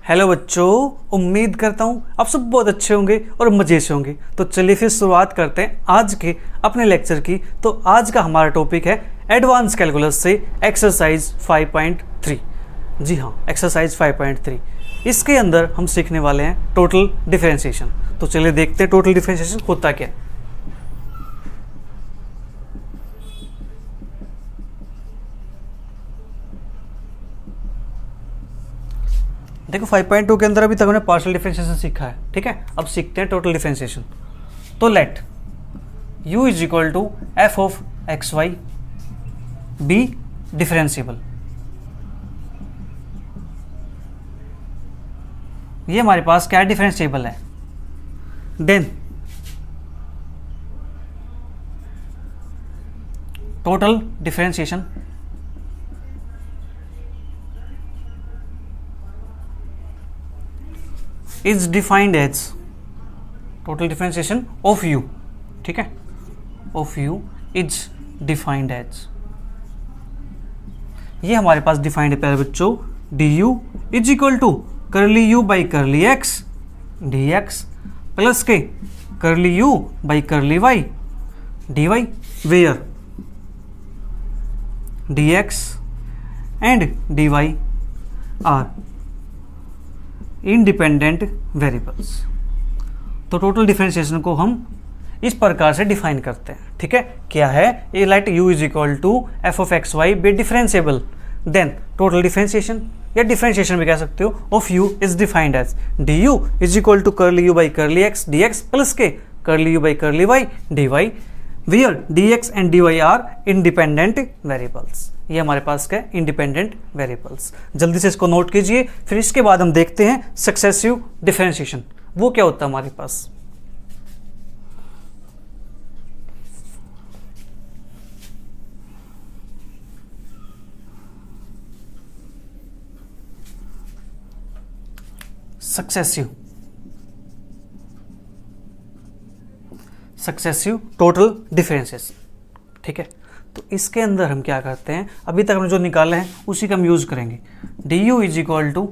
Hello बच्चों, उम्मीद करता हूँ आप सब बहुत अच्छे होंगे और मज़े से होंगे। तो चलिए फिर शुरुआत करते हैं आज के अपने लेक्चर की। तो आज का हमारा टॉपिक है एडवांस कैलकुलस से एक्सरसाइज 5.3। जी हाँ, एक्सरसाइज 5.3। इसके अंदर हम सीखने वाले हैं टोटल डिफरेंशिएशन। तो चलिए देखते हैं टोटल डिफरेंशिएशन होता क्या है। देखो 5.2 के अंदर अभी तक हमने पार्शियल डिफरेंशिएशन सीखा है, ठीक है। अब सीखते हैं टोटल डिफरेंशिएशन। तो let u is equal to f of x y be differentiable. ये हमारे पास क्या डिफरेंशिएबल है। Then total differentiation is defined as total differentiation of u, ठीक है, of u is defined as, ये हमारे पास डिफाइंड है प्यारे बच्चों, du is equal to curly u by curly x dx plus के curly u by curly y dy, where dx and dy are independent variables. तो total differentiation को हम इस प्रकार से डिफाइन करते हैं, ठीक है। क्या है ये? Let u is equal to f of x y be differentiable, then total differentiation या डिफरेंशिएशन भी कह सकते हो of u is defined as du is equal to curly u by curly x dx plus के curly u by curly y dy, where dx and dy are independent variables. ये हमारे पास क्या है? Independent variables. जल्दी से इसको note कीजिए, फिर इसके बाद हम देखते हैं सक्सेसिव डिफरेंशिएशन। वो क्या होता है हमारे पास। सक्सेसिव टोटल डिफरेंशिएशन, ठीक है। तो इसके अंदर हम क्या करते हैं, अभी तक हमने जो निकाले हैं उसी का हम यूज करेंगे। du is equal to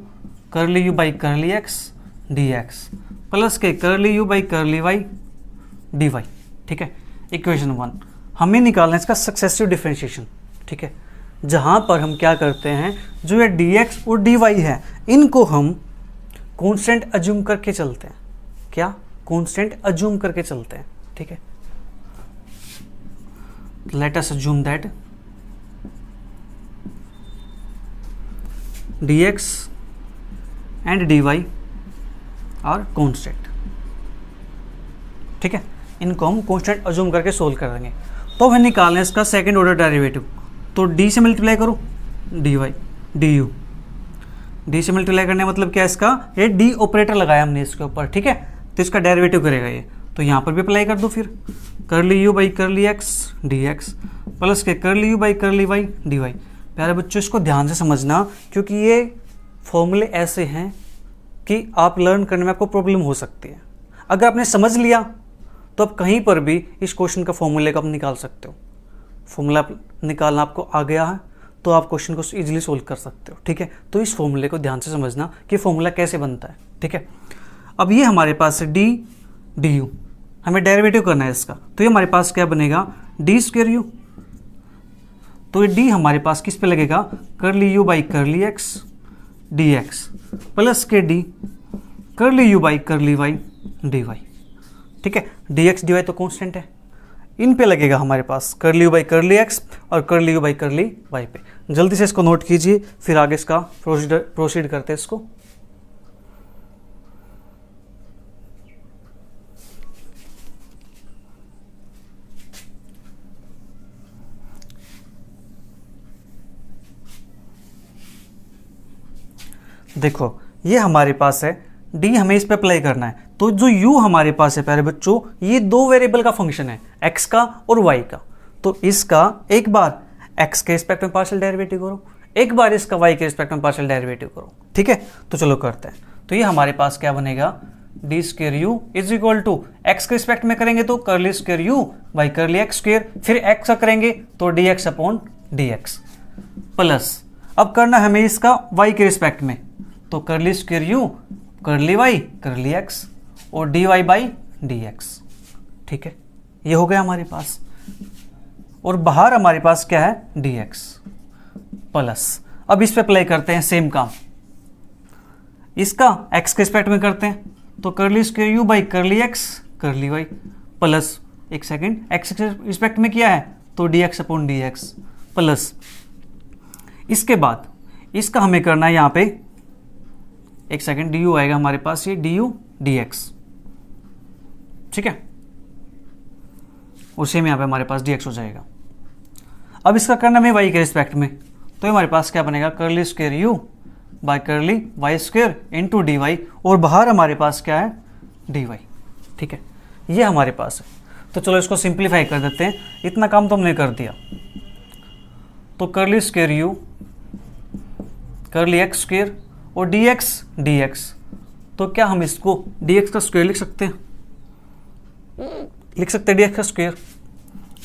curly u by curly x dx plus के curly u by curly y dy, ठीक है। इक्वेशन 1 हमें निकालना है इसका सक्सेसिव डिफरेंशिएशन, ठीक है। जहां पर हम क्या करते हैं, जो ये dx और dy है इनको हम कॉन्स्टेंट अज्यूम करके चलते हैं। क्या? कॉन्स्टेंट अज्यूम करके चलते हैं, ठीक है। Let us assume that dx and dy are constant, ठीक है। इनको हम कांस्टेंट अज्यूम करके सोल्व कर देंगे। तो हमें निकालना है इसका सेकंड ऑर्डर डेरिवेटिव। तो d से मल्टीप्लाई करो dy du, d से मल्टीप्लाई करने मतलब क्या है इसका, ये d ऑपरेटर लगाया हमने इसके ऊपर, ठीक है। तो इसका डेरिवेटिव करेगा ये, तो यहाँ पर भी अप्लाई कर दो फिर करली u by curly x dx plus के curly u by curly y dy। प्यारे बच्चों इसको ध्यान से समझना, क्योंकि ये फॉर्मूले ऐसे हैं कि आप लर्न करने में आपको प्रॉब्लम हो सकती है। अगर आपने समझ लिया तो आप कहीं पर भी इस क्वेश्चन का फॉर्मूले का आप निकाल सकते हो। फॉर्मूला निकालना आपको आ गया है तो आप क्वेश्चन को ईजिली सोल्व कर सकते हो, ठीक है। तो इस फॉर्मूले को ध्यान से समझना कि फॉर्मूला कैसे बनता है, ठीक है। अब ये हमारे पास है d du, हमें डेरिवेटिव करना है इसका। तो ये हमारे पास क्या बनेगा, डी स्क्वेयर यू। तो ये डी हमारे पास किस पे लगेगा, curly u by curly x d x plus के d curly u by curly y d y, ठीक है। डी एक्स डी वाई तो कॉन्स्टेंट है, इन पे लगेगा हमारे पास करली यू बाई करली एक्स और करली यू बाई करली वाई पे। जल्दी से इसको नोट कीजिए, फिर आगे इसका प्रोसीड करते हैं इसको। देखो ये हमारे पास है d, हमें इस पे अप्लाई करना है। तो जो u हमारे पास है प्यारे बच्चों, ये दो वेरिएबल का फंक्शन है, x का और y का। तो इसका एक बार x के रिस्पेक्ट में पार्शियल डेरिवेटिव करो, एक बार इसका y के रिस्पेक्ट में पार्शियल डेरिवेटिव करो, ठीक है। तो चलो करते हैं। तो ये हमारे पास क्या बनेगा, d square u is equal to x के रिस्पेक्ट में करेंगे तो curly square u by curly x square, फिर एक्स का करेंगे तो d x upon D x plus अब करना हमें इसका y के रिस्पेक्ट में, तो curly square u curly y curly x और D Y by D x. ठीक है, ये हो गया हमारे पास। और बाहर हमारे पास क्या है, डी एक्स प्लस। अब इस पे अप्लाई करते हैं सेम काम, इसका एक्स के रिस्पेक्ट में करते हैं, तो curly square u by curly x curly Y plus, एक सेकेंड, एक्स के रिस्पेक्ट में किया है तो d x upon D x plus. इसके बाद इसका हमें करना है यहाँ पे, एक सेकेंड, डी यू आएगा हमारे पास, ये डी यू डी एक्स। ठीक है, और सेम यहाँ पे हमारे पास डी एक्स हो जाएगा। अब इसका करना है वाई के रिस्पेक्ट में, तो हमारे पास क्या बनेगा, curly square u by curly y square into d y, और बाहर हमारे पास क्या है, डी वाई। ठीक है, ये हमारे पास है। तो चलो इसको सिंप्लीफाई कर देते हैं, इतना काम तो हमने कर दिया। तो करली स्क्वायर यू करली एक्स स्क्वायर और डी एक्स, तो क्या हम इसको डी एक्स का स्क्वायर लिख सकते हैं, लिख सकते हैं डी एक्स का स्क्वायर,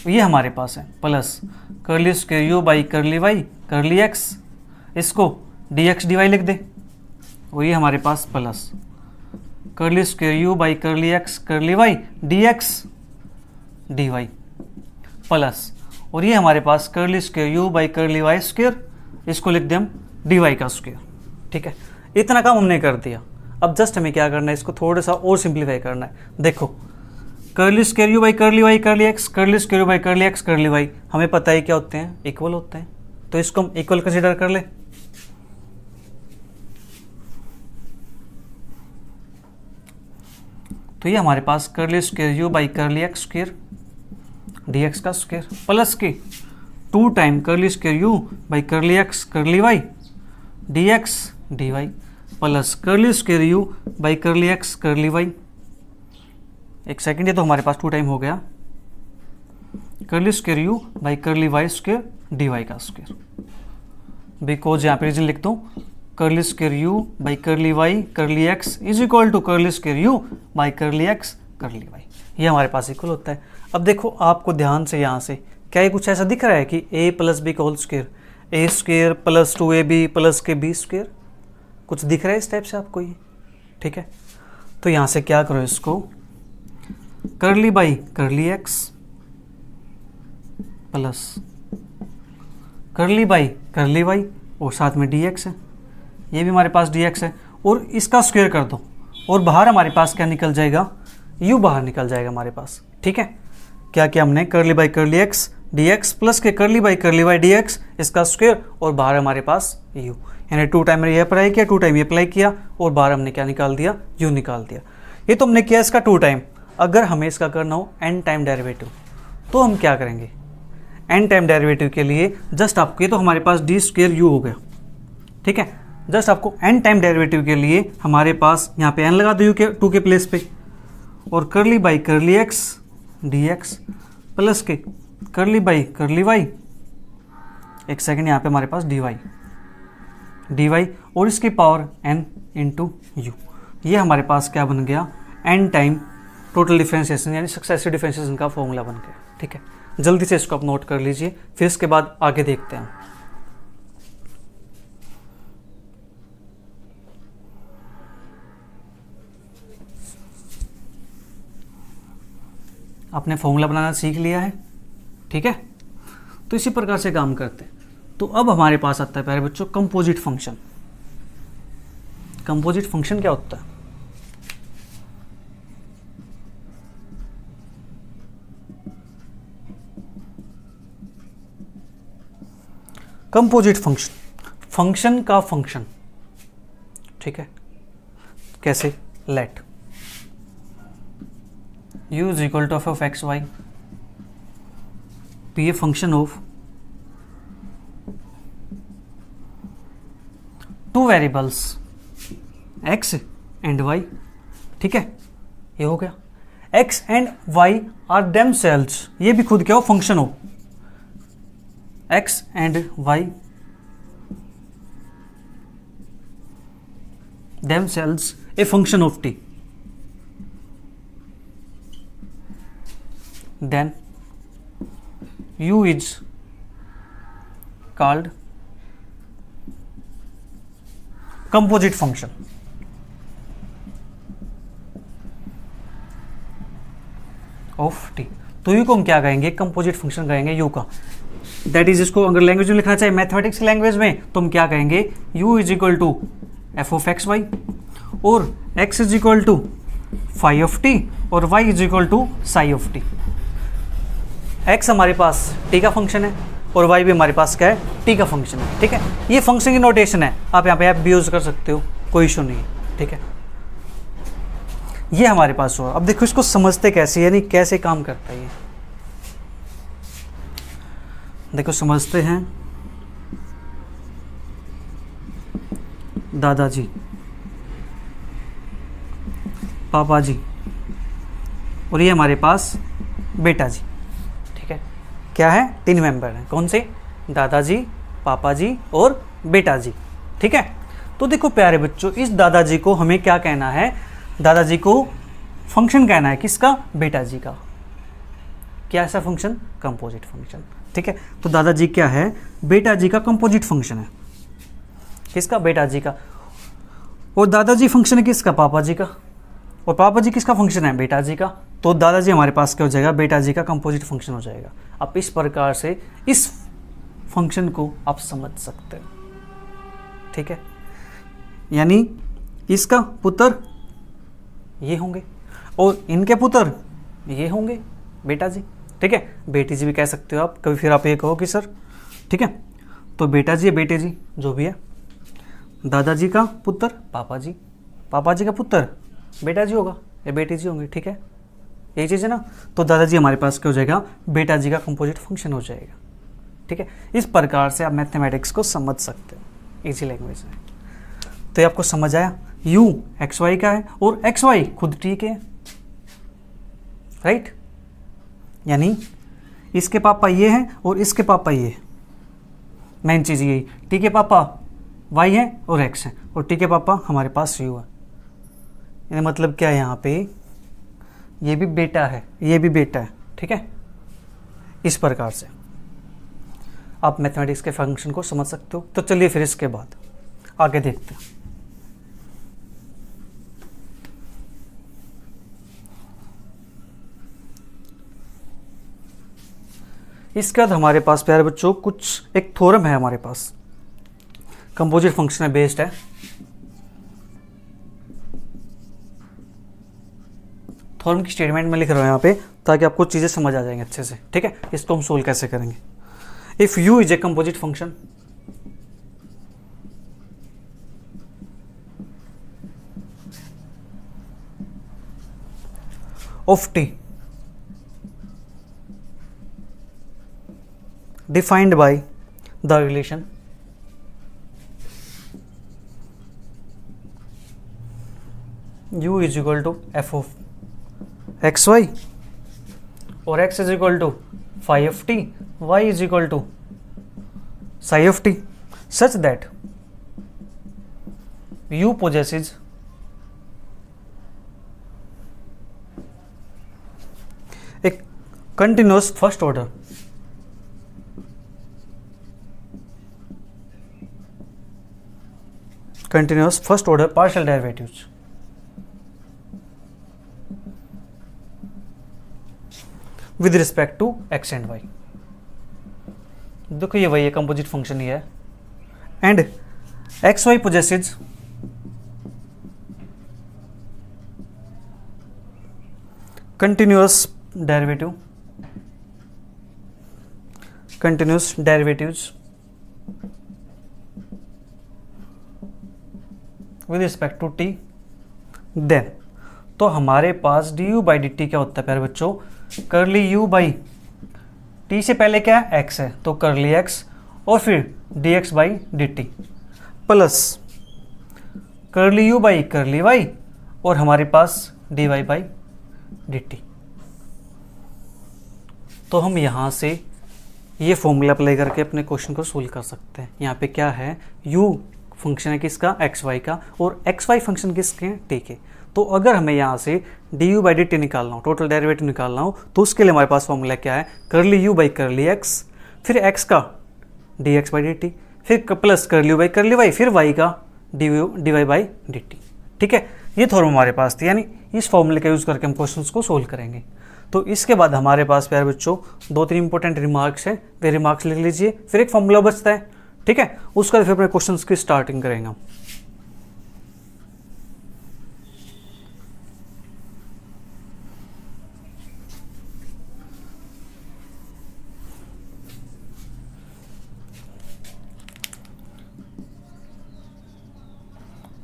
ये हमारे पास है plus curly square u by curly y curly x, इसको डी एक्स डी वाई लिख दे, और ये हमारे पास plus curly square u by curly x curly y D x D y plus, और ये हमारे पास curly square u by curly y square, इसको लिख दें हम डी वाई का स्क्वायर। ठीक है, इतना काम हमने कर दिया। अब जस्ट हमें क्या करना है, इसको थोड़ा सा और सिंप्लीफाई करना है। देखो, curly square u by curly y curly x curly square u by curly x curly y, हमें पता है क्या होते हैं, इक्वल होते हैं, तो इसको हम इक्वल कंसीडर कर ले। तो ये हमारे पास curly square u by curly x square D x का स्क्वायर प्लस के 2 time curly square u by curly x curly y D x D y plus curly square u by curly x curly y, एक second, ये तो हमारे पास 2 time हो गया, curly square u by curly y square D y का square, because यहाँ पे रीजन लिख दो, curly square u by curly y curly x is equal to करली square u by curly x curly Y, ये हमारे पास इक्वल होता है। अब देखो आपको ध्यान से यहाँ से क्या ये कुछ ऐसा दिख रहा है कि a प्लस बी का होल स्क्वायर, ए स्क्वायर प्लस 2ab प्लस के बी स्क्वायर, कुछ दिख रहा है इस टाइप से आपको ये। ठीक है, तो यहाँ से क्या करो, इसको curly by curly x plus curly by curly y, और साथ में डी एक्स है, ये भी हमारे पास डी एक्स है, और इसका स्क्वायर कर दो, और बाहर हमारे पास क्या निकल जाएगा, यू बाहर निकल जाएगा हमारे पास। ठीक है, क्या किया हमने, करली by curly x d x plus के curly by curly y D x, इसका स्क्वायर, और बाहर हमारे पास यू, यानी 2 टाइम ये अप्लाई किया 2 टाइम ये अप्लाई किया, और बाहर हमने क्या निकाल दिया, यू निकाल दिया। ये तो हमने किया इसका 2 टाइम। अगर हमें इसका करना हो n टाइम डेरिवेटिव, तो हम क्या करेंगे, n टाइम डेरिवेटिव के लिए जस्ट आपको, ये तो हमारे पास डी स्क्वायर यू हो गया। ठीक है, जस्ट आपको n टाइम डेरिवेटिव के लिए हमारे पास यहाँ पे n लगा दो, यू के 2 के प्लेस पे, और करली by curly x d x plus के करली बाई करली वाई, एक सेकेंड, यहाँ पे हमारे पास डी वाई और इसकी पावर n इंटू यू, ये हमारे पास क्या बन गया, n टाइम टोटल डिफरेंशिएशन यानी सक्सेसिव डिफरेंशिएशन का फॉर्मूला बन गया। ठीक है, जल्दी से इसको आप नोट कर लीजिए, फिर इसके बाद आगे देखते हैं। आपने फॉर्मूला बनाना सीख लिया है। ठीक है, तो इसी प्रकार से काम करते हैं। तो अब हमारे पास आता है प्यारे बच्चों कंपोजिट फंक्शन। कंपोजिट फंक्शन क्या होता है, कंपोजिट फंक्शन, फंक्शन का फंक्शन। ठीक है, कैसे, let u is equal to of x y be a function of 2 variables x and y। ठीक है, ये हो गया, x and y are themselves, ये भी खुद क्या हो, फंक्शन हो, x and y themselves a function of t, then u is called composite function. Of T, तो यू को हम क्या कहेंगे, कंपोजिट फंक्शन कहेंगे यू का। दैट इज, इसको अगर लैंग्वेज में लिखना चाहिए मैथमेटिक्स लैंग्वेज में, तो हम क्या कहेंगे, u is equal to f of x y, और x is equal to phi of t, और y is equal to psi of t. x हमारे पास t का फंक्शन है और y भी हमारे पास क्या है, t का फंक्शन है। ठीक है, ये फंक्शन की नोटेशन है, आप यहाँ पे आप भी यूज कर सकते हो, कोई इशू नहीं है। ठीक है, ये हमारे पास हुआ। अब देखो इसको समझते कैसे, यानी कैसे काम करता है ये, देखो समझते हैं। दादाजी, पापा जी, और ये हमारे पास बेटा जी। ठीक है, क्या है, 3 मेंबर हैं, कौन से, दादाजी, पापा जी और बेटा जी। ठीक है, तो देखो प्यारे बच्चों, इस दादाजी को हमें क्या कहना है, दादाजी को फंक्शन कहना है, किसका, बेटा जी का। क्या ऐसा फंक्शन, कंपोजिट फंक्शन। ठीक है, तो दादाजी क्या है, बेटा जी का कंपोजिट फंक्शन है, किसका, बेटा जी का। और दादाजी फंक्शन है किसका, पापा जी का, और पापा जी किसका फंक्शन है, बेटा जी का। तो दादाजी हमारे पास क्या हो जाएगा, बेटा जी का कंपोजिट फंक्शन हो जाएगा। आप इस प्रकार से इस फंक्शन को आप समझ सकते हो। ठीक है, यानी इसका पुत्र ये होंगे और इनके पुत्र ये होंगे, बेटा जी। ठीक है, बेटी जी भी कह सकते हो आप, कभी फिर आप ये कहो कि सर। ठीक है, तो बेटा जी या बेटे जी जो भी है, दादाजी का पुत्र पापा जी, पापा जी का पुत्र बेटा जी होगा या बेटी जी होंगे। ठीक है, यही चीज़ है ना। तो दादाजी हमारे पास क्या हो जाएगा, बेटा जी का कंपोजिट फंक्शन हो जाएगा। ठीक है, इस प्रकार से आप मैथमेटिक्स को समझ सकते हो इजी लैंग्वेज में। तो ये आपको समझ आया, u एक्स वाई का है और एक्स वाई खुद t के, राइट। यानी इसके पापा ये हैं और इसके पापा ये। मेन चीज़ यही, t के पापा y है और x है, और t के पापा हमारे पास u है। यानी मतलब क्या है, यहाँ पे ये भी बेटा है, ये भी बेटा है। ठीक है, इस प्रकार से आप मैथमेटिक्स के फंक्शन को समझ सकते हो। तो चलिए फिर इसके बाद आगे देखते हैं। इसके बाद हमारे पास प्यारे बच्चों कुछ एक थ्योरम है हमारे पास, कंपोजिट फंक्शन में बेस्ड है। थ्योरम की स्टेटमेंट में लिख रहा हूँ यहाँ पे, ताकि आपको चीज़ें समझ आ जाएंगे अच्छे से। ठीक है, इसको हम सोल्व कैसे करेंगे। If u is a composite function, of t defined by the relation u is equal to f of xy और x is equal to phi of t, y is equal to psi of t, such that u possesses a continuous first order partial derivatives with respect to x and y। देखो ये वही है, composite function ही है। And x y possesses continuous derivatives with respect to t, then तो हमारे पास du by dt क्या होता है प्यारे बच्चों, करली u बाई t से पहले क्या है, x है, तो करली x और फिर dx by dt plus curly u by curly y और हमारे पास dy बाई dt। तो हम यहाँ से ये फॉर्मूला अप्लाई करके अपने क्वेश्चन को सोल्व कर सकते हैं। यहाँ पे क्या है, u फंक्शन है किसका, एक्स वाई का, और एक्स वाई फंक्शन किसके हैं, टी के। तो अगर हमें यहाँ से D u by d T निकालना हो, टोटल डेरिवेटिव निकालना हो, तो उसके लिए हमारे पास फॉर्मूला क्या है, curly u by curly x, फिर एक्स का d x by d t, फिर plus curly u by curly y, फिर वाई का d Y by d t. ठीक है, ये थ्योरम हमारे पास थी, यानी इस फॉर्मूले का यूज़ करके हम क्वेश्चंस को सोल्व करेंगे। तो इसके बाद हमारे पास प्यारे बच्चों 2-3 इंपॉर्टेंट रिमार्क्स हैं, वे रिमार्क्स लिख लीजिए, फिर एक फॉर्मूला बचता है। ठीक है, उसके बाद फिर अपने क्वेश्चंस की स्टार्टिंग करेंगे हम।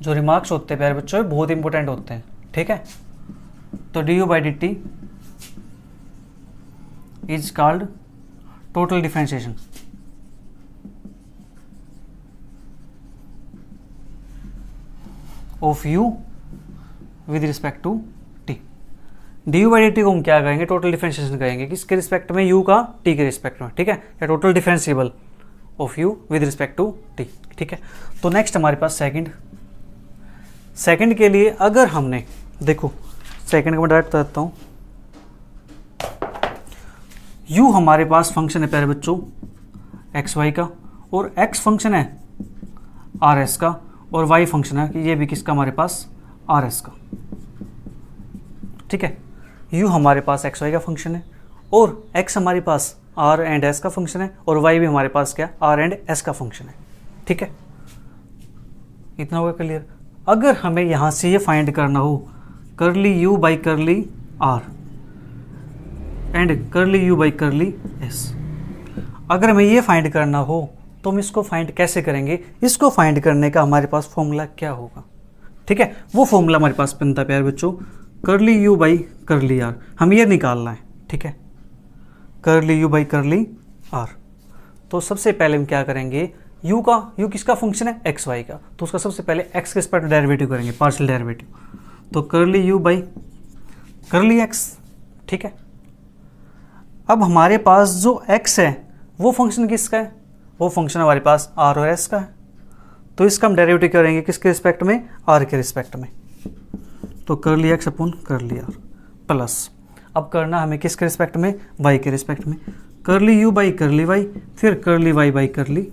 जो रिमार्क्स होते हैं प्यारे बच्चों बहुत इंपॉर्टेंट होते हैं। ठीक है, तो d u by d t is called total differentiation. Of u with respect to t. D u by d t को हम क्या कहेंगे, टोटल डिफरेंशिएशन कहेंगे, किसके रिस्पेक्ट में, यू का टी के रिस्पेक्ट में। ठीक है, या total differentiable of u with respect to t. ठीक है, तो नेक्स्ट हमारे पास सेकंड के लिए अगर हमने देखो सेकंड का मैं डायरेक्ट बताता हूँ, u हमारे पास फंक्शन है प्यारे बच्चों एक्स वाई का, और x फंक्शन है आर एस का, और y फंक्शन है कि ये भी किसका हमारे पास आर एस का। ठीक है, u हमारे पास एक्स वाई का फंक्शन है, और x हमारे पास r एंड s का फंक्शन है, और y भी हमारे पास क्या r एंड s का फंक्शन है। ठीक है, इतना होगा क्लियर। अगर हमें यहाँ से ये फाइंड करना हो करली u बाई करली r एंड करली u बाई करली s, अगर हमें ये फाइंड करना हो तो हम इसको फाइंड कैसे करेंगे, इसको फाइंड करने का हमारे पास फॉर्मूला क्या होगा। ठीक है, वो फॉर्मूला हमारे पास बनता है प्यारे बच्चों करली u बाई करली r, हम ये निकालना है। ठीक है, करली u बाई करली r। तो सबसे पहले हम क्या करेंगे, u किसका फंक्शन है एक्स वाई का, तो उसका सबसे पहले x के रिस्पेक्ट डेरिवेटिव करेंगे, पार्शियल डेरिवेटिव। तो curly u by curly x। ठीक है, अब हमारे पास जो x है वो फंक्शन किसका है, वो फंक्शन हमारे पास r और s का है, तो इसका हम डेरिवेटिव करेंगे किसके रिस्पेक्ट में, r के रिस्पेक्ट में। तो करली x अपॉन करली r प्लस, अब करना हमें किसके रिस्पेक्ट में, y के रिस्पेक्ट में, करली u बाई करली y, फिर करली y बाई करली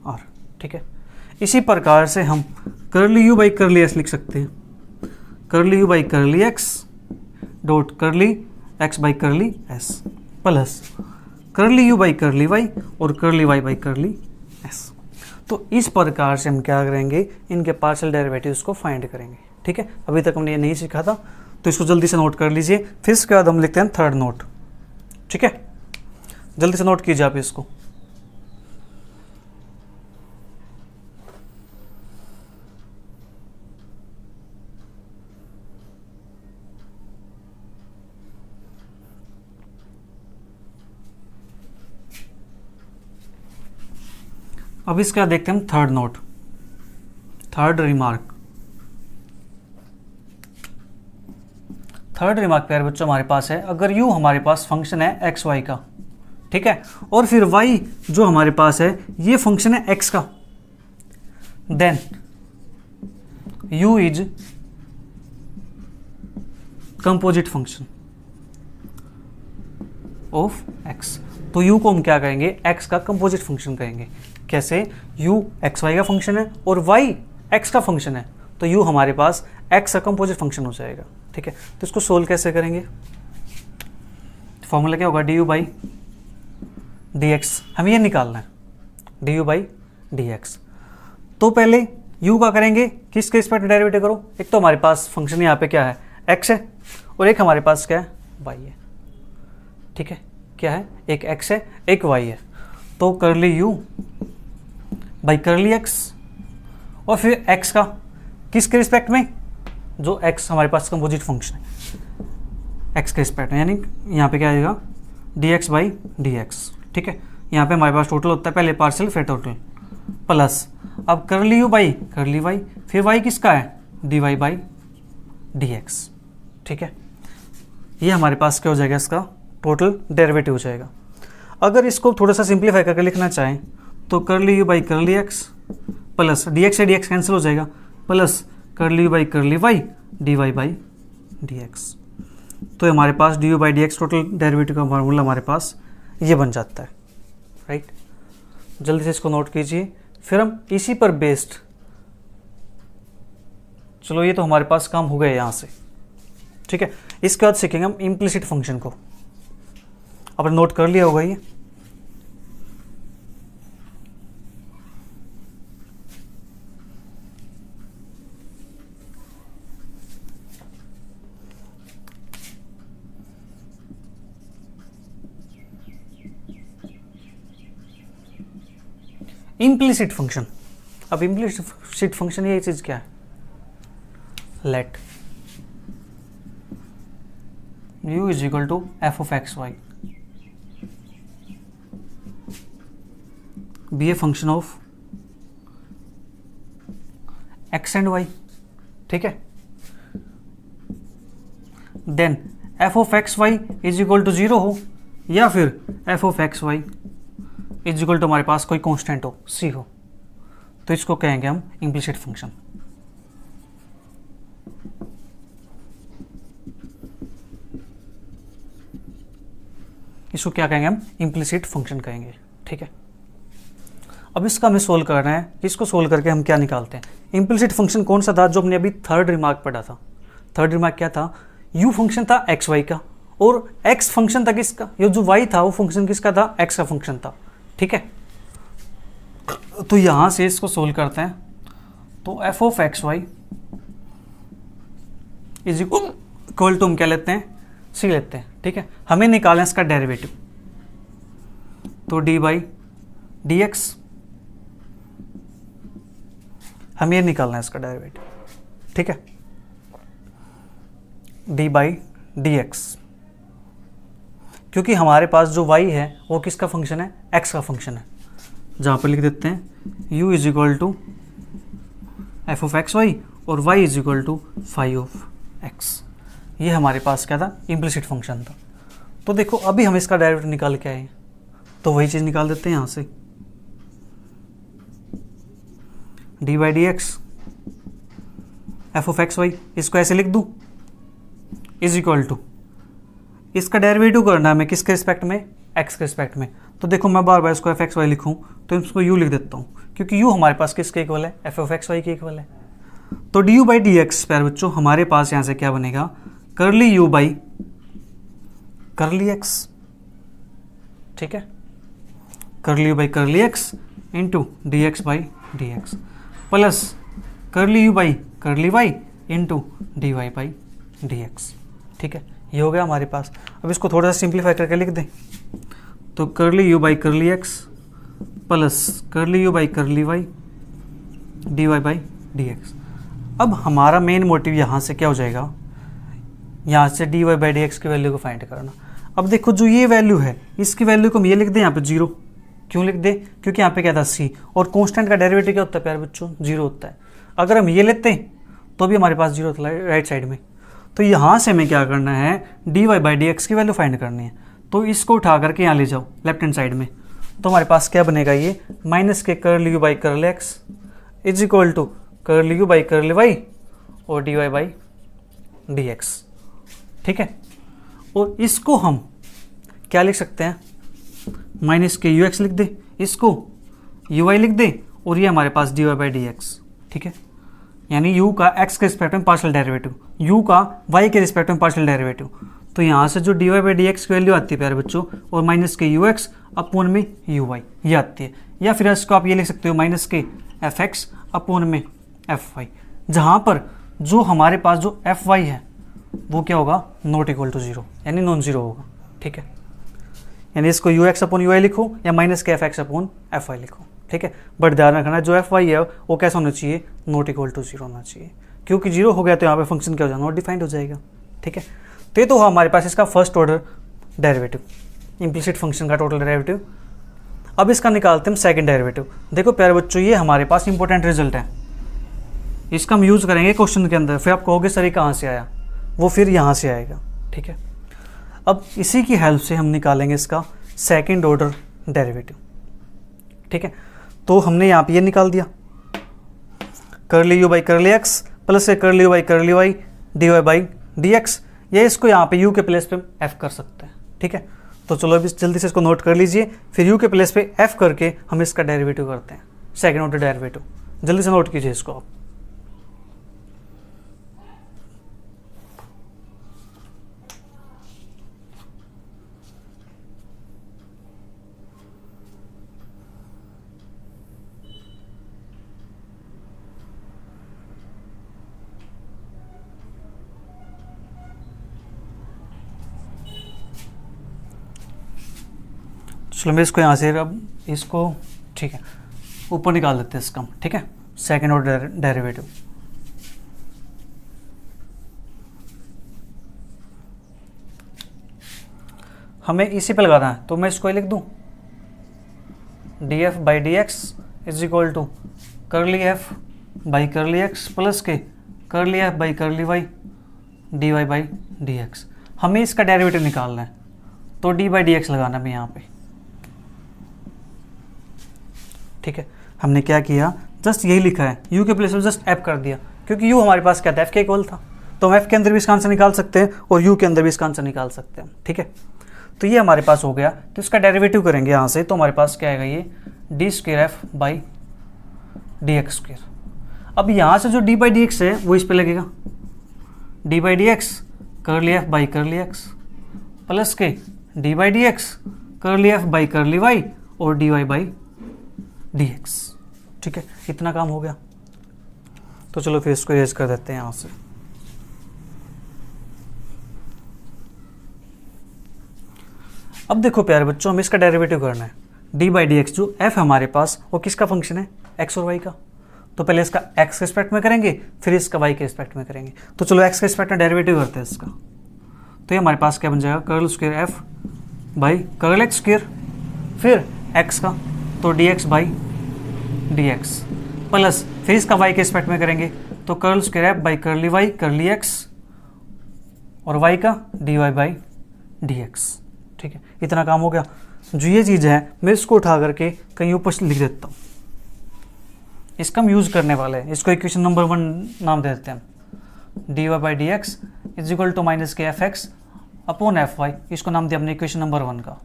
r। ठीक है, इसी प्रकार से हम करली u बाई करली s लिख सकते हैं, करली u by curly x dot करली x बाई करली s plus curly u by curly y और करली y बाई करली s। तो इस प्रकार से हम क्या करेंगे, इनके पार्शियल डेरिवेटिव्स को फाइंड करेंगे। ठीक है, अभी तक हमने ये नहीं सीखा था, तो इसको जल्दी से नोट कर लीजिए। फिर इसके बाद हम लिखते हैं थर्ड नोट। ठीक है, जल्दी से नोट कीजिए आप इसको। अब इसका देखते हैं हम third note, third remark. Third remark प्यारे बच्चों हमारे पास है, अगर u हमारे पास फंक्शन है एक्स वाई का, ठीक है, और फिर y जो हमारे पास है ये फंक्शन है x का, then u is composite function of x। तो u को हम क्या कहेंगे, x का कंपोजिट फंक्शन कहेंगे। कैसे, u एक्स वाई का फंक्शन है और y x का फंक्शन है, तो u हमारे पास x का कंपोजिट फंक्शन हो जाएगा। ठीक है, तो इसको सोल्व कैसे करेंगे, फॉर्मूला क्या होगा, D u by D x, हमें ये निकालना है, D u by D x. तो पहले u का करेंगे, किसके रिस्पेक्ट डेरिवेटिव करो, एक तो हमारे पास फंक्शन यहाँ पे क्या है x है, और एक हमारे पास क्या है y है। ठीक है, क्या है, एक x है एक y है, तो curly u by curly x, और फिर x का किसके रिस्पेक्ट में, जो x हमारे पास कंपोजिट फंक्शन है x के रिस्पेक्ट में, यानी यहाँ पे क्या आएगा dx बाई dx। ठीक है, यहाँ पे हमारे पास टोटल होता है पहले पार्शियल फिर टोटल, प्लस अब करली u बाई करली y, फिर y किसका है dy बाई dx। ठीक है, ये हमारे पास क्या हो जाएगा, इसका टोटल डेरिवेटिव हो जाएगा। अगर इसको थोड़ा सा सिंप्लीफाई करके लिखना चाहें तो curly u by curly x plus dx से dx कैंसिल हो जाएगा, plus curly u by curly y dy by dx। तो हमारे पास d u by D x total derivative का फार्मूला हमारे पास ये बन जाता है। राइट, जल्दी से इसको नोट कीजिए, फिर हम इसी पर बेस्ड चलो ये तो हमारे पास काम हो गया यहाँ से, ठीक है। इसके बाद सीखेंगे हम इम्प्लिसिट फंक्शन को। आपने नोट कर लिया होगा ये। Implicit function. अब इम्प्लिसिट फंक्शन ये चीज क्या है? Let u is equal to f of x y be a function of x and y, ठीक है। Then f of x y is equal to 0 हो, या फिर f of x y is equal to हमारे पास कोई constant हो, सी हो, तो इसको कहेंगे हम इम्प्लिसिट फंक्शन। इसको क्या कहेंगे हम? इम्प्लिसिट फंक्शन कहेंगे, ठीक है। अब इसका हमें सोल्व करना है। इसको सोल्व करके हम क्या निकालते हैं? इम्प्लिसिट फंक्शन कौन सा था जो हमने अभी थर्ड रिमार्क पढ़ा था? थर्ड रिमार्क क्या था? u फंक्शन था एक्स वाई का, और x फंक्शन था किसका? ये जो y था वो फंक्शन किसका था? x का फंक्शन था, ठीक है। तो यहां से इसको सोल्व करते हैं, तो f of x y is equal to हम क्या लेते हैं? सी लेते हैं, ठीक है। हमें निकालना है इसका डेरिवेटिव, तो डी बाई डी एक्स, हमें ये निकालना है इसका डेरिवेटिव, ठीक है। डी बाई डी एक्स, क्योंकि हमारे पास जो y है वो किसका फंक्शन है? x का फंक्शन है। जहाँ पर लिख देते हैं u is equal to f of x y और y is equal to phi of x. ये हमारे पास क्या था? इम्प्लिसिट फंक्शन था। तो देखो अभी हम इसका डेरिवेटिव निकाल के आए, तो वही चीज़ निकाल देते हैं यहाँ से। D by D x f of x y, इसको ऐसे लिख दूँ, इज इक्वल टू, इसका डेरिवेटिव करना है हमें किसके रिस्पेक्ट में? x के रिस्पेक्ट में। तो देखो मैं बार बार इसको एफ एक्स वाई लिखूँ तो इसको u लिख देता हूँ, क्योंकि u हमारे पास किसके इक्वल है? एफ ऑफ एक्स वाई के इक्वल है। तो d u by D x प्यारे बच्चों हमारे पास यहाँ से क्या बनेगा? करली यू बाई करली एक्स, ठीक है। Curly u by curly x into d x by D x plus curly u by curly y into d Y by D x, ठीक है। ये हो गया हमारे पास। अब इसको थोड़ा सा सिंप्लीफाई करके लिख दें, तो curly u by curly x plus curly u by curly y d Y by D x. अब हमारा मेन मोटिव यहाँ से क्या हो जाएगा? यहाँ से d Y by D x की वैल्यू को फाइंड करना। अब देखो जो ये वैल्यू है इसकी वैल्यू को हम ये लिख दें यहाँ पे 0। क्यों लिख दे? क्योंकि यहाँ पे क्या था? c, और कांस्टेंट का डेरिवेटिव क्या होता है प्यारे बच्चों? 0 होता है। अगर हम ये लेते हैं तो भी हमारे पास 0 होता है राइट साइड में। तो यहाँ से हमें क्या करना है? D Y by D x की वैल्यू फाइंड करनी है। तो इसको उठा करके यहाँ ले जाओ लेफ्ट हैंड साइड में, तो हमारे पास क्या बनेगा? ये माइनस के curl u by curl x is equal to curl u by curl y और D Y by D x, ठीक है। और इसको हम क्या लिख सकते हैं? माइनस के यू एक्स लिख दे, इसको यू वाई लिख दे, और ये हमारे पास D Y by D x, ठीक है। यानी u का x के रिस्पेक्ट में पार्शियल डेरिवेटिव, u का y के रिस्पेक्ट में पार्शियल डेरिवेटिव। तो यहाँ से जो d Y by D x की वैल्यू आती है प्यारे बच्चों, और माइनस के यू एक्स अपोन में यू वाई ये आती है। या फिर इसको आप ये लिख सकते हो माइनस के एफ एक्स अपोन में एफ वाई, जहाँ पर जो हमारे पास जो एफ वाई है वो क्या होगा? नॉट इक्वल टू 0, यानी नॉन जीरो होगा, ठीक है। यानी इसको u x upon u y लिखो या माइनस के F x upon F y लिखो, ठीक है। बट ध्यान रखना जो एफ वाई है वो कैसा होना चाहिए? नॉट इक्वल टू 0 होना चाहिए, क्योंकि 0 हो गया तो यहाँ पे फंक्शन क्या हो जाएगा? नॉट डिफाइंड हो जाएगा, ठीक है। तो ये तो हमारे पास इसका first order derivative, implicit function का टोटल डेरिवेटिव। अब इसका निकालते हैं सेकंड डेरिवेटिव। देखो प्यारे बच्चों ये हमारे पास इंपॉर्टेंट रिजल्ट है, इसका हम यूज़ करेंगे क्वेश्चन के अंदर। फिर आप कहोगे सर ये कहाँ से आया? वो फिर यहाँ से आएगा, ठीक है। अब इसी की हेल्प से हम निकालेंगे इसका सेकंड ऑर्डर डेरिवेटिव, ठीक है। तो हमने यहाँ पे ये निकाल दिया, curly u by curly x plus से curly u by curly y d Y by D x. ये इसको यहाँ पे यू के प्लेस पे एफ कर सकते हैं, ठीक है। तो चलो अभी जल्दी से इसको नोट कर लीजिए, फिर यू के प्लेस पे एफ करके हम इसका डेरिवेटिव करते हैं, सेकंड ऑर्डर डेरिवेटिव। जल्दी से नोट कीजिए इसको आप। चलो मैं इसको यहाँ से अब इसको ठीक है ऊपर निकाल देते हैं इसका, ठीक है, सेकेंड ऑर्डर डेरिवेटिव। हमें इसी पे लगाना है, तो मैं इसको लिख दूं d f by D x is equal to curly f by curly x plus के curly f by curly y d Y by D x. हमें इसका डेरिवेटिव निकालना है, तो डी बाई डी एक्स लगाना है यहाँ पे, ठीक है। हमने क्या किया, जस्ट यही लिखा है, u के प्लेस में जस्ट f कर दिया, क्योंकि u हमारे पास क्या था, f के इक्वल था, तो हम f के अंदर भी इसका आंसर निकाल सकते हैं और u के अंदर भी इसका आंसर निकाल सकते हैं, ठीक है। तो ये हमारे पास हो गया, तो इसका डेरिवेटिव करेंगे यहाँ से, तो हमारे पास क्या आएगा, ये D square F by D x square. अब यहाँ से जो डी बाई डी एक्स है वो इस पर लगेगा, d by D x curly f by curly x plus के d by D x curly f by curly y और D Y by D x, ठीक है। इतना काम हो गया। तो चलो फिर इसको इरेज कर देते हैं यहाँ से। अब देखो प्यारे बच्चों, हमें इसका डेरिवेटिव करना है, डी बाई डी एक्स, जो एफ हमारे पास वो किसका फंक्शन है, एक्स और वाई का। तो पहले इसका एक्स के रिस्पेक्ट में करेंगे, फिर इसका वाई के रिस्पेक्ट में करेंगे। तो चलो एक्स के रिस्पेक्ट में डेरिवेटिव करते हैं इसका। तो ये हमारे पास क्या बन जाएगा, curl square F by curl x square, फिर एक्स का तो d x by D x plus फिर इसका वाई के रिस्पेक्ट में करेंगे, तो curl square F by curly Y curly x और वाई का d Y by D x, ठीक है। इतना काम हो गया। जो ये चीज़ है मैं इसको उठा करके कहीं ऊपर लिख देता हूँ, इसका हम यूज़ करने वाले हैं। इसको इक्वेशन नंबर 1 नाम दे देते हैं, d Y by D x is equal to minus के F x upon F y, इसको नाम दिया हमने इक्वेशन नंबर 1 का।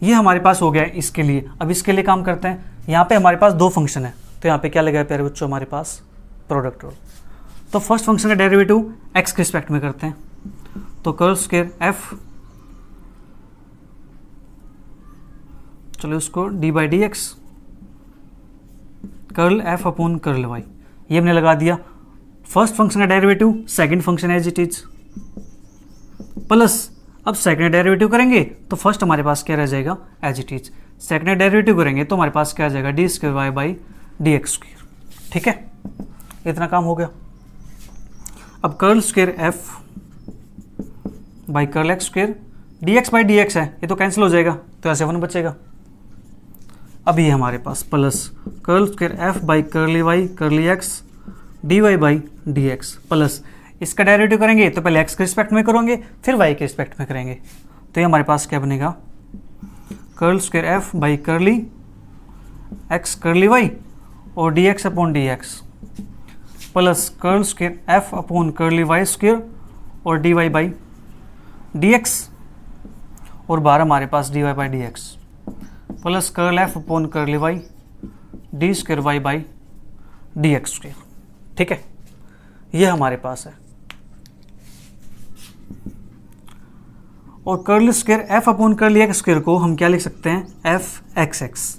ये हमारे पास हो गया है इसके लिए। अब इसके लिए काम करते हैं, यहाँ पे हमारे पास 2 फंक्शन है, तो यहाँ पे क्या लगा है प्यारे बच्चों, हमारे पास प्रोडक्ट रूल। तो फर्स्ट फंक्शन का डेरिवेटिव एक्स के रिस्पेक्ट में करते हैं, तो कर्ल स्क्वेयर एफ, चलो इसको d by D x curl F upon curl y, ये हमने लगा दिया। फर्स्ट फंक्शन का derivative second function as it is plus, अब सेकंड डेरिवेटिव करेंगे तो फर्स्ट हमारे पास क्या रह जाएगा, as it is. Second derivative करेंगे तो हमारे पास क्या आ जाएगा, D square Y by D x square, ठीक है। इतना काम हो गया। अब curl square F by curl x square, d x by D x है, ये तो कैंसिल हो जाएगा, तो ऐसे 1 बचेगा। अब ये हमारे पास plus curl square F by curly Y curly x D Y by D x plus, इसका डेरिवेटिव करेंगे तो पहले एक्स के रिस्पेक्ट में करेंगे, फिर वाई के रिस्पेक्ट में करेंगे, तो ये हमारे पास क्या बनेगा, curl square F by curly X curly Y और D x upon D x plus curl square F upon curly Y square और D Y by D x और 12 हमारे पास D Y by D x plus curl F upon curly Y D square Y by D x square, ठीक है। ये हमारे पास है। और curl square F upon curly X square को हम क्या लिख सकते हैं, एफ एक्स एक्स,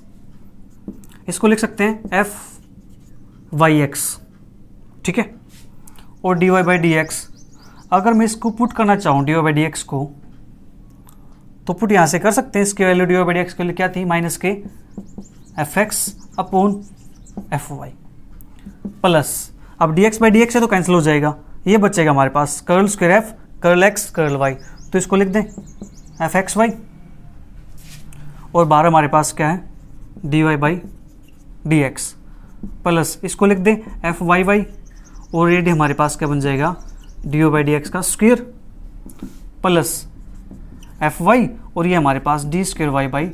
इसको लिख सकते हैं एफ वाई एक्स, ठीक है। और D Y by D X, अगर मैं इसको पुट करना चाहूँ D Y by D X को, तो पुट यहाँ से कर सकते हैं। इसकी value D Y by D X के लिए क्या थी, माइनस के F x upon F Y plus, अब D x by D x है तो कैंसिल हो जाएगा, ये बचेगा हमारे पास curl square F curl X curl Y, तो इसको लिख दें एफ एक्स वाई और 12 हमारे पास क्या है, d Y by D x plus, इसको लिख दें एफ वाई वाई और ये हमारे पास क्या बन जाएगा, D Y by D x का स्क्वेयर प्लस एफ वाई और ये हमारे पास D square Y by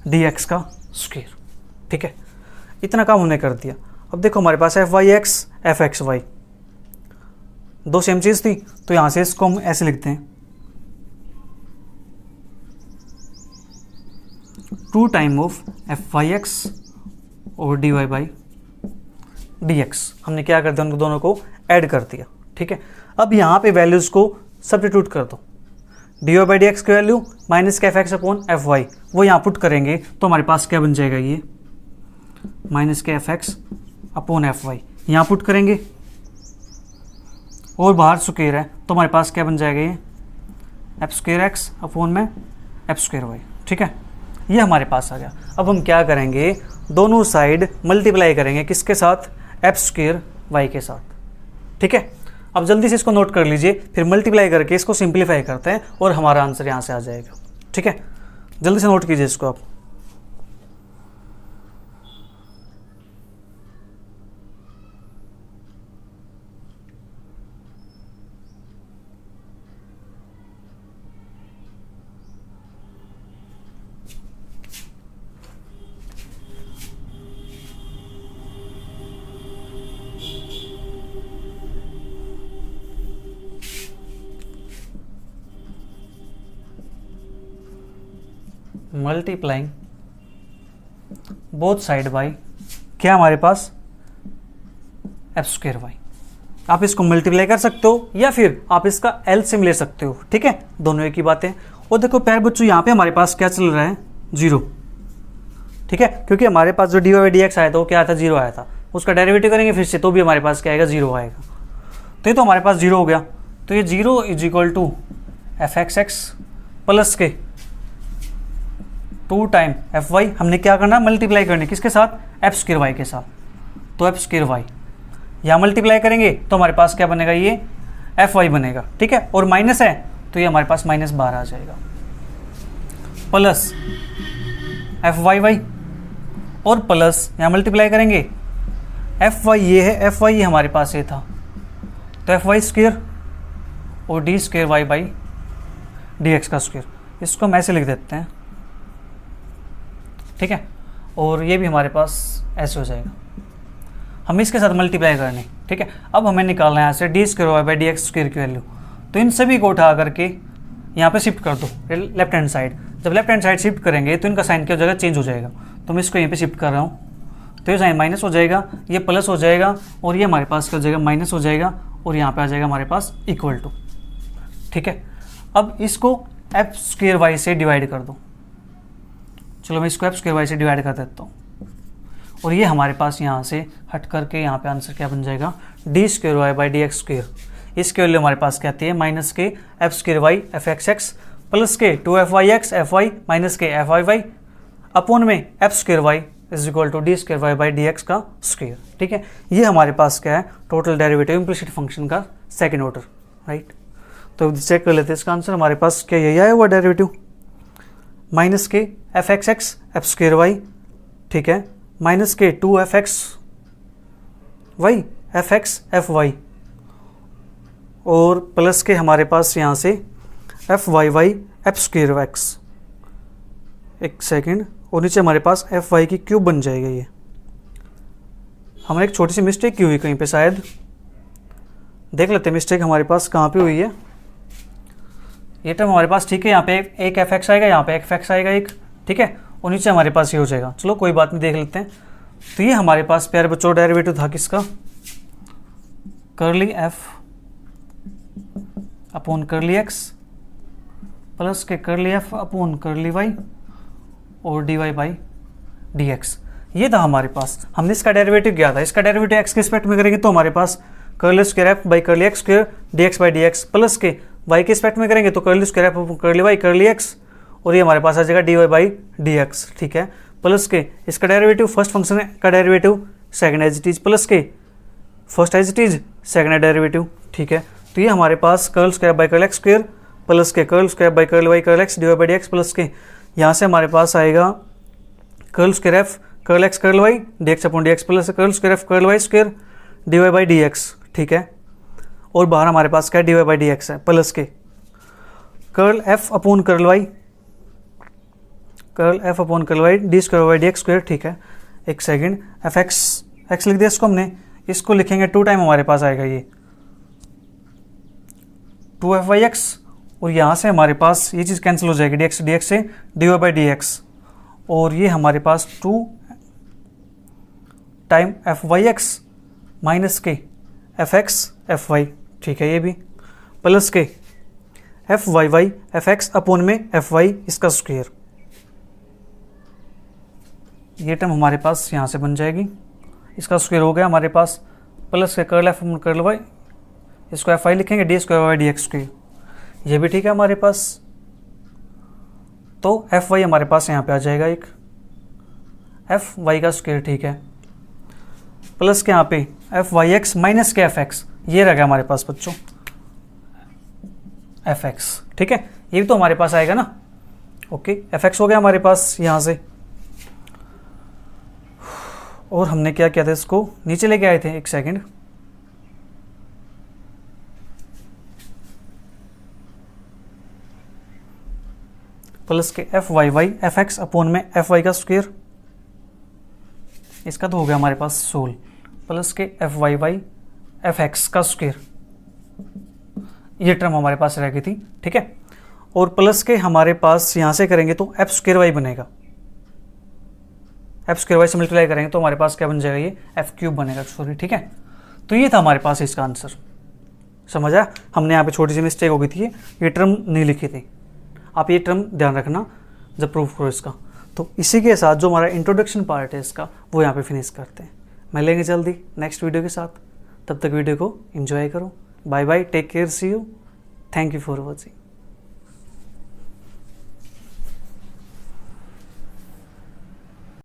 D x का स्क्वेयर, ठीक है। इतना काम हमने कर दिया। अब देखो हमारे पास F Y X F x Y 2 same चीज़ थी, तो यहाँ से इसको हम ऐसे लिखते हैं 2 time of F Y X और D Y by D X. हमने क्या कर दिया, उनको दोनों को ऐड कर दिया, ठीक है। अब यहाँ पे वैल्यूज़ को सब्स्टिट्यूट कर दो, d Y by D x की वैल्यू माइनस के F x upon F y, वो यहाँ पुट करेंगे तो हमारे पास क्या बन जाएगा, ये माइनस के F x upon F y यहाँ पुट करेंगे और बाहर स्क्वायर है तो हमारे पास क्या बन जाएगा, ये एफ स्क्वायर एक्स अपॉन में एफ स्क्वायर वाई। ठीक है, ये हमारे पास आ गया। अब हम क्या करेंगे, दोनों साइड मल्टीप्लाई करेंगे किसके साथ, एफ स्क्वायर वाई के साथ। ठीक है, अब जल्दी से इसको नोट कर लीजिए, फिर मल्टीप्लाई करके इसको सिंप्लीफाई करते हैं और हमारा आंसर यहाँ से आ जाएगा। ठीक है, जल्दी से नोट कीजिए इसको आप। मल्टीप्लाइंग बोथ साइड बाई क्या हमारे पास, एफ स्क्वायर वाई। आप इसको मल्टीप्लाई कर सकते हो या फिर आप इसका एलसीएम ले सकते हो। ठीक है, दोनों एक ही बातें। और देखो प्यारे बच्चों, यहाँ पे हमारे पास क्या चल रहा है, 0। ठीक है, क्योंकि हमारे पास जो डी वाई डी एक्स आया था वो क्या आया था, 0 आया था। उसका डेरिवेटिव करेंगे फिर से तो भी हमारे पास क्या आएगा, 0 आएगा। तो ये तो हमारे पास 0 हो गया। तो ये 0 is equal to f x x plus के 2 टाइम एफ वाई। हमने क्या करना, मल्टीप्लाई करनी किसके साथ, एफ स्क्वायर वाई के साथ। तो एफ स्क्वायर वाई यहाँ मल्टीप्लाई करेंगे तो हमारे पास क्या बनेगा, ये एफ वाई बनेगा। ठीक है, और माइनस है तो ये हमारे पास -12 आ जाएगा, प्लस एफ वाई वाई और प्लस यहाँ मल्टीप्लाई करेंगे एफ वाई, ये है एफ वाई, ये हमारे पास ये था। तो एफ वाई स्क्वायर और d square y by D x का स्क्वायर, इसको हम ऐसे लिख देते हैं। ठीक है, और ये भी हमारे पास ऐसे हो जाएगा। हम इसके साथ मल्टीप्लाई करने। ठीक है, अब हमें निकालना है यहाँ से d square y by D x square की वैल्यू। तो इन सभी को उठा करके यहाँ पे शिफ्ट कर दो लेफ्ट हैंड साइड। जब लेफ्ट हैंड साइड शिफ्ट करेंगे तो इनका साइन क्या हो जाएगा, चेंज हो जाएगा। तो मैं इसको यहीं पे शिफ्ट कर रहा हूँ, तो ये साइन माइनस हो जाएगा, ये प्लस हो जाएगा, और ये हमारे पास क्या हो जाएगा, माइनस हो जाएगा, और यहाँ पे आ जाएगा हमारे पास इक्वल टू। ठीक है, अब इसको एफ स्क्वायर वाई से डिवाइड कर दो। चलो मैं इसको एफ स्क्वायर वाई से डिवाइड कर देता हूँ, और ये हमारे पास यहाँ से हट करके यहाँ पे आंसर क्या बन जाएगा, d square y by D x square. इसके वैल्यू हमारे पास क्या आती है, माइनस के f square y f x x plus के 2 FY x f y minus के एफ वाई वाई अपॉन में f square y is equal to d square y by D x का स्क्वायर। ठीक है, ये हमारे पास क्या है, टोटल डेरिवेटिव इम्प्लिसिट फंक्शन का सेकेंड ऑर्डर। राइट, तो चेक कर लेते हैं इसका आंसर। हमारे पास क्या यही आया हुआ डेरिवेटिव, माइनस के F x x f square y, ठीक है, माइनस के 2 f x y f x f Y, और प्लस के हमारे पास यहाँ से f y y f square x, एक सेकेंड, और नीचे हमारे पास एफ वाई की क्यूब बन जाएगा। ये हमें एक छोटी सी मिस्टेक की हुई कहीं पे, शायद देख लेते हैं मिस्टेक हमारे पास कहाँ पे हुई है। ये टर्म हमारे पास ठीक है, यहाँ पे एक एफ एक्स आएगा, यहाँ पे एफ एक्स आएगा एक, ठीक है, और नीचे हमारे पास ये हो जाएगा। चलो कोई बात नहीं, देख लेते हैं। तो ये हमारे पास प्यारे बच्चों डेरिवेटिव था किसका, curly F upon curly X plus के curly F upon curly Y और D Y by D x. ये था हमारे पास, हमने इसका डेरिवेटिव किया था। इसका डेरिवेटिव एक्स के रिस्पेक्ट में करेंगे तो हमारे पास curly square F by curly X square D x by D x, plus के वाई के रिस्पेक्ट में करेंगे तो curly square F upon curly Y curly x, और ये हमारे पास आ जाएगा D Y by D x. ठीक है, प्लस के इसका डेरिवेटिव फर्स्ट फंक्शन का derivative second as it is, plus के first as it is second derivative. ठीक है, तो ये हमारे पास curl square by curl X square plus के curl square by curl Y curl X D Y by D x, plus के यहाँ से हमारे पास आएगा curl square F curl X curl Y D x upon D x, plus curl square F curl Y square D Y by D x. ठीक है, और बाहर हमारे पास क्या D Y by D x है, प्लस के curl F upon curl Y curl F upon curl Y d square by D x square. ठीक है, एक सेकेंड, एफ एक्स एक्स लिख दिया इसको हमने, इसको लिखेंगे 2 टाइम हमारे पास आएगा ये 2 FY एक्स, और यहाँ से हमारे पास ये चीज़ कैंसिल हो जाएगी, डी एक्स से d Y by D x, और ये हमारे पास 2 टाइम FY एक्स माइनस के एफ एक्स एफ वाई। ठीक है, ये भी plus k f y y f x upon में एफ वाई इसका स्क्वायर। ये टर्म हमारे पास यहाँ से बन जाएगी, इसका स्क्वायर हो गया हमारे पास, प्लस के curl F upon curl y, इसको एफ वाई लिखेंगे d square y D x square. ये भी ठीक है हमारे पास। तो एफ वाई हमारे पास यहाँ पे आ जाएगा एक एफ वाई का स्क्वायर, ठीक है, प्लस के यहाँ पे एफ वाई एक्स माइनस के एफ एक्स, ये रहेगा हमारे पास बच्चों एफ एक्स, ठीक है, ये भी तो हमारे पास आएगा ना। ओके, एफ एक्स हो गया हमारे पास यहाँ से, और हमने क्या किया था, इसको नीचे लेके आए थे, एक second, plus k f y y f x upon में एफ वाई का स्क्वायर, इसका तो हो गया हमारे पास 16, plus k f y y f x का स्क्वायर, ये टर्म हमारे पास रह गई थी, ठीक है, और प्लस के हमारे पास यहाँ से करेंगे तो एफ स्क्वायर वाई बनेगा, एफ स्क्वायर वाई से मल्टीप्लाई करेंगे तो हमारे पास क्या बन जाएगा, ये एफ क्यूब बनेगा, सॉरी, ठीक है। तो ये था हमारे पास इसका आंसर, समझ आया। हमने यहाँ पे छोटी सी मिस्टेक हो गई थी, ये टर्म नहीं लिखी थी, आप ये टर्म ध्यान रखना जब प्रूफ करो इसका। तो इसी के साथ जो हमारा इंट्रोडक्शन पार्ट है इसका, वो यहाँ पे फिनिश करते हैं। मिलेंगे जल्दी नेक्स्ट वीडियो के साथ, तब तक वीडियो को एंजॉय करो। Bye bye, take care, see you, thank you for watching.